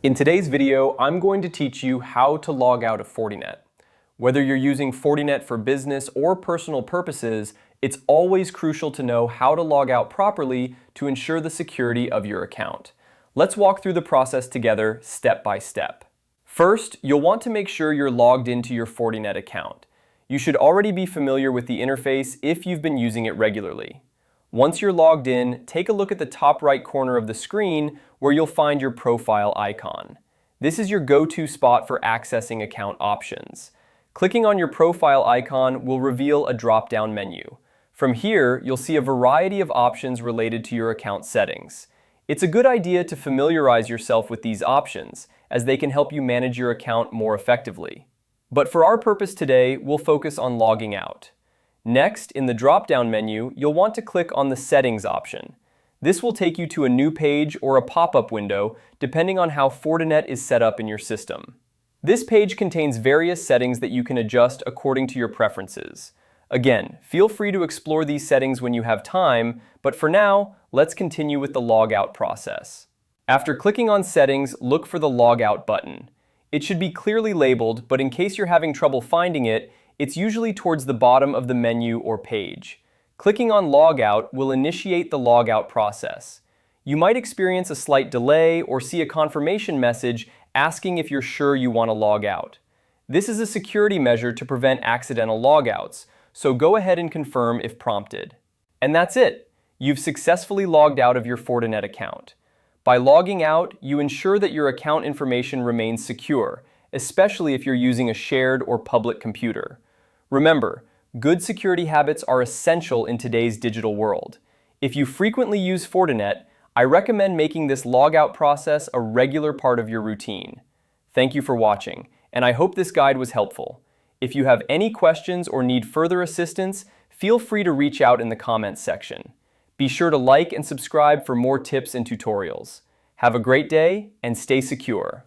In today's video, I'm going to teach you how to log out of Fortinet. Whether you're using Fortinet for business or personal purposes, it's always crucial to know how to log out properly to ensure the security of your account. Let's walk through the process together step by step. First, you'll want to make sure you're logged into your Fortinet account. You should already be familiar with the interface if you've been using it regularly. Once you're logged in, take a look at the top right corner of the screen where you'll find your profile icon. This is your go-to spot for accessing account options. Clicking on your profile icon will reveal a drop-down menu. From here, you'll see a variety of options related to your account settings. It's a good idea to familiarize yourself with these options, as they can help you manage your account more effectively. But for our purpose today, we'll focus on logging out. Next, in the drop-down menu, you'll want to click on the Settings option. This will take you to a new page or a pop-up window, depending on how Fortinet is set up in your system. This page contains various settings that you can adjust according to your preferences. Again, feel free to explore these settings when you have time, but for now, let's continue with the logout process. After clicking on Settings, look for the Logout button. It should be clearly labeled, but in case you're having trouble finding it, it's usually towards the bottom of the menu or page. Clicking on Logout will initiate the logout process. You might experience a slight delay or see a confirmation message asking if you're sure you want to log out. This is a security measure to prevent accidental logouts, so go ahead and confirm if prompted. And that's it! You've successfully logged out of your Fortinet account. By logging out, you ensure that your account information remains secure, especially if you're using a shared or public computer. Remember, good security habits are essential in today's digital world. If you frequently use Fortinet, I recommend making this logout process a regular part of your routine. Thank you for watching, and I hope this guide was helpful. If you have any questions or need further assistance, feel free to reach out in the comments section. Be sure to like and subscribe for more tips and tutorials. Have a great day and stay secure.